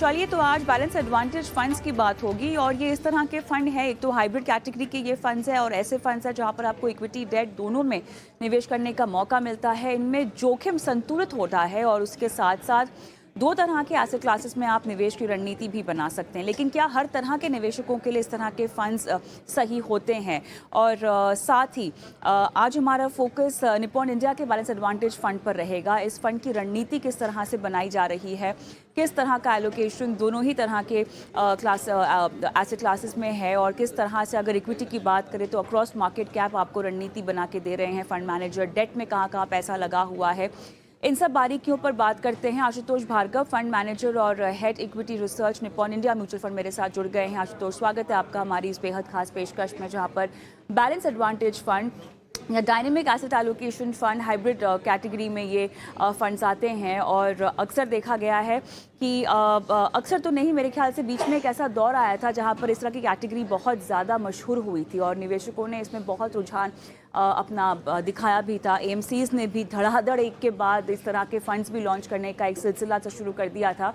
चलिए तो आज बैलेंस एडवांटेज फंड्स की बात होगी और ये इस तरह के फंड है। एक तो हाइब्रिड कैटेगरी के ये फंड्स है और ऐसे फंड्स है जहां पर आपको इक्विटी डेट दोनों में निवेश करने का मौका मिलता है। इनमें जोखिम संतुलित होता है और उसके साथ साथ दो तरह के एसेट क्लासेस में आप निवेश की रणनीति भी बना सकते हैं। लेकिन क्या हर तरह के निवेशकों के लिए इस तरह के फंड्स सही होते हैं? और साथ ही आज हमारा फोकस निप्पॉन इंडिया के बैलेंस एडवांटेज फंड पर रहेगा। इस फंड की रणनीति किस तरह से बनाई जा रही है, किस तरह का एलोकेशन दोनों ही तरह के एसेट क्लासेस में है और किस तरह से अगर इक्विटी की बात करें तो अक्रॉस मार्केट कैप आपको रणनीति बना के दे रहे हैं फंड मैनेजर, डेट में कहाँ कहाँ पैसा लगा हुआ है, इन सब बारीकियों पर बात करते हैं। आशुतोष भार्गव, फंड मैनेजर और head equity research Nippon India mutual fund, मेरे साथ जुड़ गए हैं। आशुतोष, स्वागत है आपका हमारी इस बेहद खास पेशकश में जहां पर बैलेंस एडवांटेज फंड या dynamic asset allocation fund hybrid category में ये फंड्स आते हैं। और अक्सर देखा गया है कि अक्सर तो नहीं, मेरे ख्याल से बीच में एक ऐसा दौर आया था जहां पर इस तरह की कैटेगरी बहुत ज़्यादा मशहूर हुई थी और निवेशकों ने इसमें बहुत रुझान अपना दिखाया भी था। एएमसीज ने भी धड़ाधड़ एक के बाद इस तरह के फंड्स भी लॉन्च करने का एक सिलसिला तो शुरू कर दिया था।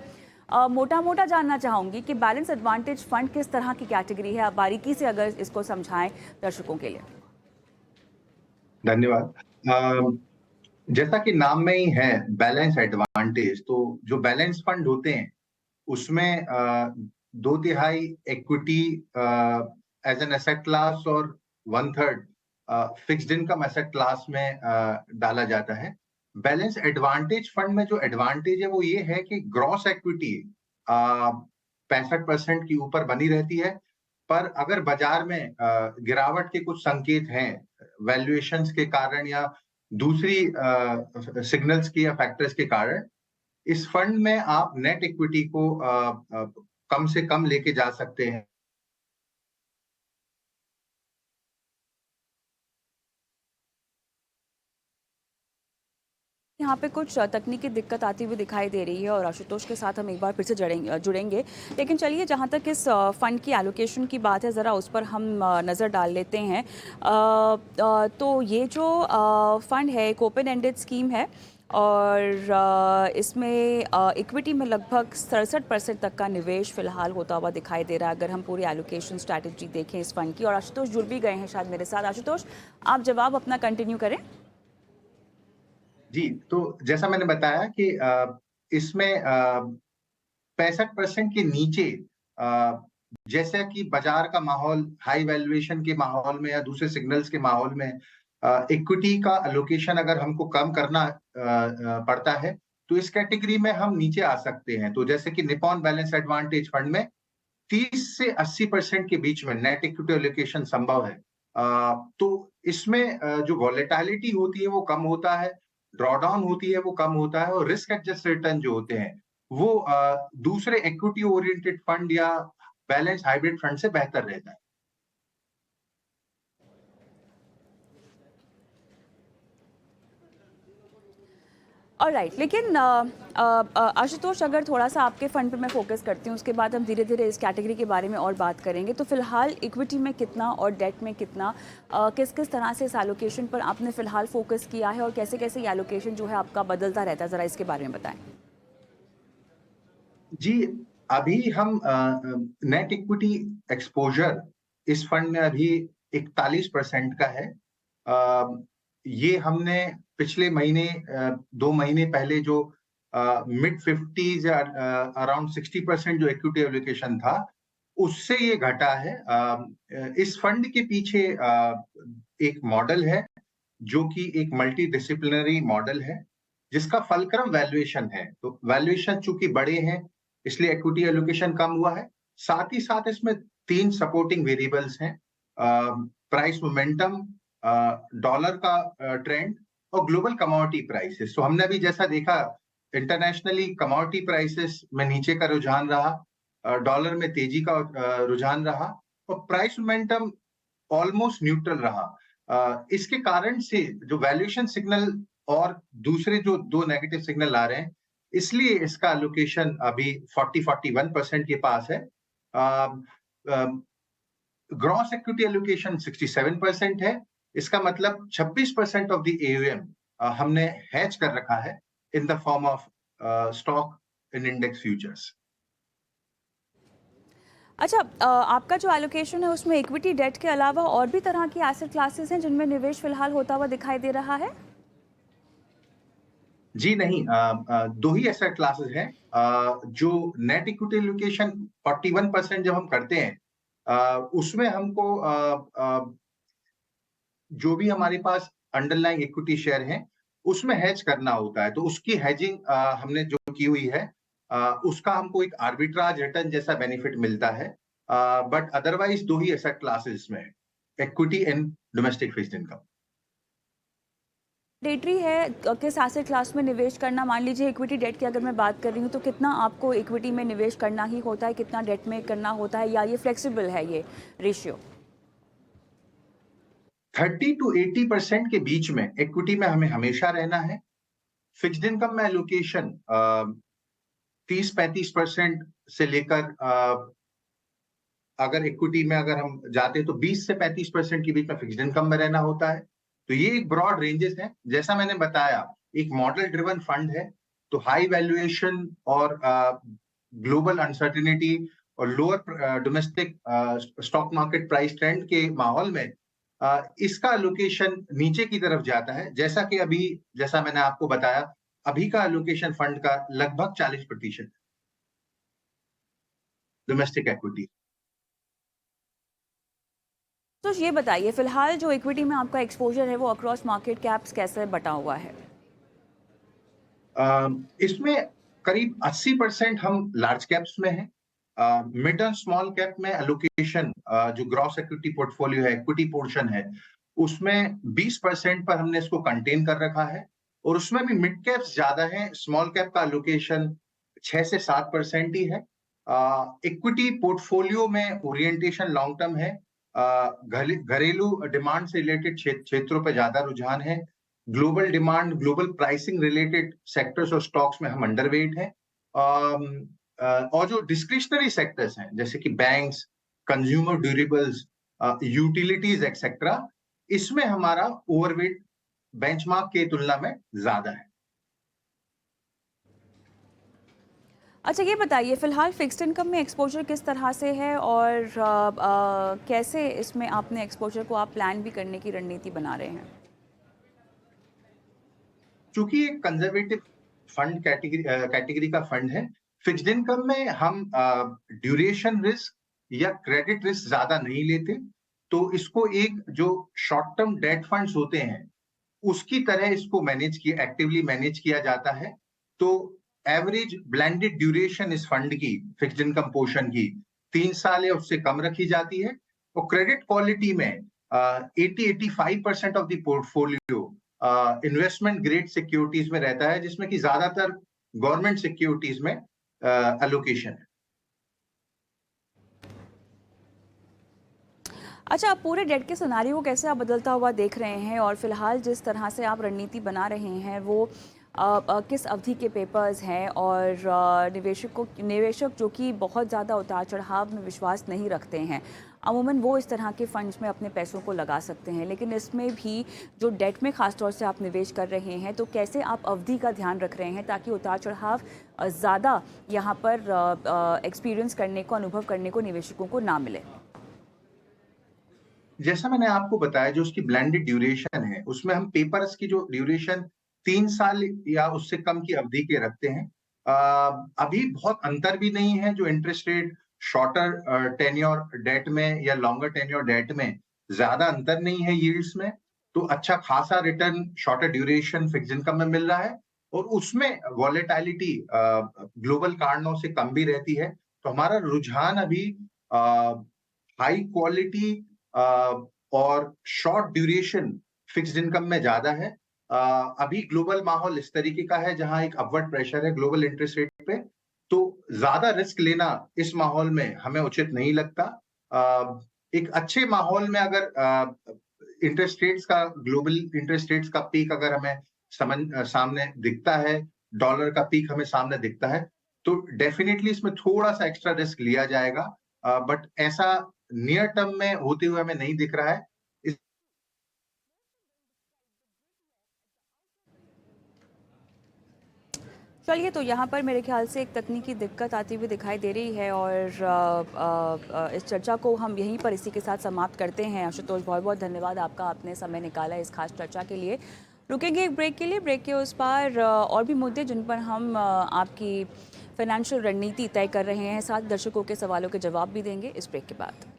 मोटा मोटा जानना चाहूँगी कि बैलेंस एडवांटेज फंड किस तरह की कैटेगरी है, आप बारीकी से अगर इसको समझाएं दर्शकों के लिए। धन्यवाद। जैसा कि नाम में ही है बैलेंस एडवांटेज, तो जो बैलेंस फंड होते हैं उसमें 2/3 equity as an asset class और 1/3 फिक्स्ड इनकम एसेट क्लास में डाला जाता है। बैलेंस एडवांटेज फंड में जो एडवांटेज है वो ये है कि ग्रॉस इक्विटी 65% के ऊपर बनी रहती है, पर अगर बाजार में गिरावट के कुछ संकेत हैं वैल्यूएशंस के कारण या दूसरी सिग्नल्स की या फैक्टर्स के कारण, इस फंड में आप नेट इक्विटी को कम से कम लेके जा सकते हैं। यहाँ पे कुछ तकनीकी दिक्कत आती हुई दिखाई दे रही है और आशुतोष के साथ हम एक बार फिर से जुड़ेंगे। लेकिन चलिए, जहाँ तक इस फंड की एलोकेशन की बात है ज़रा उस पर हम नज़र डाल लेते हैं। तो ये जो फंड है एक ओपन एंडेड स्कीम है और इसमें इक्विटी में लगभग 67% तक का निवेश फिलहाल होता हुआ दिखाई दे रहा है अगर हम पूरी एलोकेशन स्ट्रैटेजी देखें इस फंड की। और आशुतोष जुड़ भी गए हैं शायद मेरे साथ। आशुतोष, आप जवाब अपना कंटिन्यू करें। जी, तो जैसा मैंने बताया कि इसमें 65% के नीचे जैसा कि बाजार का माहौल हाई वैल्यूएशन के माहौल में या दूसरे सिग्नल्स के माहौल में इक्विटी का एलोकेशन अगर हमको कम करना पड़ता है तो इस कैटेगरी में हम नीचे आ सकते हैं। तो जैसे कि निप्पॉन बैलेंस एडवांटेज फंड में 30 से 80% के बीच में नेट इक्विटी एलोकेशन संभव है। तो इसमें जो वॉलेटिलिटी होती है वो कम होता है, ड्रॉडाउन होती है वो कम होता है और रिस्क एडजस्ट रिटर्न जो होते हैं वो दूसरे इक्विटी ओरिएंटेड फंड या बैलेंस हाइब्रिड फंड से बेहतर रहता है। ऑलराइट, लेकिन आशुतोष, अगर थोड़ा सा आपके फंड पे मैं फोकस करती हूँ, उसके बाद हम धीरे धीरे इस कैटेगरी के बारे में और बात करेंगे। तो फिलहाल इक्विटी में कितना और डेट में कितना, किस किस तरह से इस एलोकेशन पर आपने फिलहाल फोकस किया है और कैसे कैसे ये एलोकेशन जो है आपका बदलता रहता है, ज़रा इसके बारे में बताएं। जी, अभी हम नेट इक्विटी एक्सपोजर इस फंड में अभी 41% का है। ये हमने पिछले महीने 2 महीने पहले जो मिड 50s या अराउंड 60% जो इक्विटी एलोकेशन था उससे ये घटा है। इस फंड के पीछे एक मॉडल है जो कि एक मल्टी डिसिप्लिनरी मॉडल है जिसका फलक्रम वैल्यूएशन है। तो वैल्यूएशन चूंकि बड़े हैं इसलिए इक्विटी एलोकेशन कम हुआ है। साथ ही साथ इसमें 3 सपोर्टिंग वेरिएबल्स हैं, प्राइस मोमेंटम, डॉलर का ट्रेंड और ग्लोबल कमोडिटी प्राइसेस। तो हमने अभी जैसा देखा इंटरनेशनली कमोडिटी प्राइसेस में नीचे का रुझान रहा, डॉलर में तेजी का रुझान रहा और प्राइस मोमेंटम ऑलमोस्ट न्यूट्रल रहा। इसके कारण से जो वैल्यूएशन सिग्नल और दूसरे जो 2 नेगेटिव सिग्नल आ रहे हैं, इसलिए इसका एलोकेशन अभी 40-41% के पास है। ग्रॉस इक्विटी एलोकेशन 67% है। इसका मतलब 26% ऑफ द AUM हमने हेज कर रखा है in the form of stock in index futures. अच्छा, आपका जो एलोकेशन है उसमें इक्विटी डेट के अलावा और भी तरह की एसेट क्लासेस हैं जिनमें निवेश फिलहाल होता हुआ दिखाई दे रहा है? जी नहीं, दो ही एसेट क्लासेस हैं। जो नेट इक्विटी एलोकेशन 41% जब हम करते हैं, उसमें हमको जो भी हमारे पास अंडरलाइंग इक्विटी शेयर हैं, उसमें हेज करना होता है। तो उसकी हेजिंग हमने जो की हुई है, उसका हमको एक आर्बिट्राज रिटर्न जैसा बेनिफिट मिलता है। बट अदरवाइज दो ही एसेट क्लासेस में है, equity and domestic fixed income. Mandatory है किस एसेट क्लास में निवेश करना? मान लीजिए इक्विटी डेट की अगर मैं बात कर रही हूँ तो कितना आपको इक्विटी में निवेश करना ही होता है, कितना डेट में करना होता है, या ये फ्लेक्सिबल है ये रेशियो? 30 टू 80% के बीच में इक्विटी में हमें हमेशा रहना है। फिक्स्ड इनकम में एलोकेशन 30-35% से लेकर, अगर इक्विटी में अगर हम जाते हैं तो 20 से 35% के बीच में फिक्स्ड इनकम में रहना होता है। तो ये एक ब्रॉड रेंजेस हैं। जैसा मैंने बताया, एक मॉडल ड्रिवन फंड है, तो हाई वैल्यूएशन और ग्लोबल अनसर्टेनिटी और lower domestic stock market price trend के माहौल में इसका एलोकेशन नीचे की तरफ जाता है। जैसा मैंने आपको बताया, अभी का एलोकेशन फंड का लगभग 40% डोमेस्टिक इक्विटी। तो ये बताइए फिलहाल जो इक्विटी में आपका एक्सपोजर है वो अक्रॉस मार्केट कैप्स कैसे बटा हुआ है? इसमें करीब 80% हम लार्ज कैप्स में हैं। मिड एंड स्मॉल कैप में एलोकेशन, जो ग्रॉस इक्विटी पोर्टफोलियो है, इक्विटी पोर्शन है, उसमें 20% पर हमने इसको कंटेन कर रखा है। और उसमें भी मिड कैप्स ज्यादा है, स्मॉल कैप का एलोकेशन 6 से 7% ही है। इक्विटी पोर्टफोलियो में ओरिएंटेशन लॉन्ग टर्म है। घरेलू डिमांड से रिलेटेड क्षेत्रों पर ज्यादा रुझान है। Global demand, global pricing related sectors और स्टॉक्स में हम अंडरवेट हैं। और जो डिस्क्रिशनरी सेक्टर्स हैं, जैसे कि banks, consumer durables, utilities etcetera, इसमें हमारा ओवरवेट बेंचमार्क के तुलना में ज्यादा है। अच्छा, ये बताइए फिलहाल फिक्स्ड इनकम में एक्सपोजर किस तरह से है और कैसे इसमें आपने एक्सपोजर को आप प्लान भी करने की रणनीति बना रहे हैं? चूंकि एक कंजर्वेटिव फंड कैटेगरी का फंड है, फिक्स्ड इनकम में हम ड्यूरेशन रिस्क या क्रेडिट रिस्क ज्यादा नहीं लेते। तो इसको एक जो शॉर्ट टर्म डेट फंड्स होते हैं, उसकी तरह इसको एक्टिवली मैनेज किया जाता है। तो एवरेज ब्लेंडेड ड्यूरेशन इस फंड की, फिक्स्ड इनकम पोर्शन की, 3 साल या उससे कम रखी जाती है। और क्रेडिट क्वालिटी में 80-85% of the portfolio investment grade securities में रहता है, जिसमें कि ज्यादातर गवर्नमेंट सिक्योरिटीज में एलोकेशन है। अच्छा, आप पूरे डेट के सिनारियो को कैसे आप बदलता हुआ देख रहे हैं और फिलहाल जिस तरह से आप रणनीति बना रहे हैं वो किस अवधि के पेपर्स हैं और निवेशक जो कि बहुत ज़्यादा उतार चढ़ाव में विश्वास नहीं रखते हैं, अमूमन वो इस तरह के फंड्स में अपने पैसों को लगा सकते हैं, लेकिन इसमें भी जो डेट में ख़ासतौर से आप निवेश कर रहे हैं तो कैसे आप अवधि का ध्यान रख रहे हैं ताकि उतार चढ़ाव ज़्यादा यहाँ पर एक्सपीरियंस करने को, अनुभव करने को निवेशकों को ना मिले? जैसा मैंने आपको बताया, जो उसकी ब्लेंडेड ड्यूरेशन है, उसमें हम पेपर्स की जो ड्यूरेशन 3 साल या उससे कम की अवधि के रखते हैं। अभी बहुत अंतर भी नहीं है। जो interest rate shorter tenure debt में या लॉन्गर टेन्योर डेट में ज्यादा अंतर नहीं है यील्ड्स में। तो अच्छा खासा return shorter duration fixed income में मिल रहा है, और उसमें वॉलेटिलिटी ग्लोबल कारणों से कम भी रहती है। तो हमारा रुझान अभी हाई क्वालिटी और शॉर्ट ड्यूरेशन फिक्स्ड इनकम में ज्यादा है। अभी ग्लोबल माहौल इस तरीके का है जहां एक अपवर्ड प्रेशर है ग्लोबल इंटरेस्ट रेट पे, तो ज्यादा रिस्क लेना इस माहौल में हमें उचित नहीं लगता। एक अच्छे माहौल में अगर ग्लोबल इंटरेस्ट रेट्स का पीक अगर हमें सामने दिखता है, डॉलर का पीक हमें सामने दिखता है, तो डेफिनेटली इसमें थोड़ा सा एक्स्ट्रा रिस्क लिया जाएगा। बट ऐसा नियर टर्म में होते हुए हमें नहीं दिख रहा है। चलिए, तो यहाँ पर मेरे ख्याल से एक तकनीकी दिक्कत आती हुई दिखाई दे रही है और इस चर्चा को हम यहीं पर इसी के साथ समाप्त करते हैं। आशुतोष, बहुत बहुत धन्यवाद आपका, आपने समय निकाला इस खास चर्चा के लिए। रुकेंगे एक ब्रेक के लिए, ब्रेक के उस पार और भी मुद्दे जिन पर हम आपकी फाइनेंशियल रणनीति तय कर रहे हैं, साथ दर्शकों के सवालों के जवाब भी देंगे इस ब्रेक के बाद।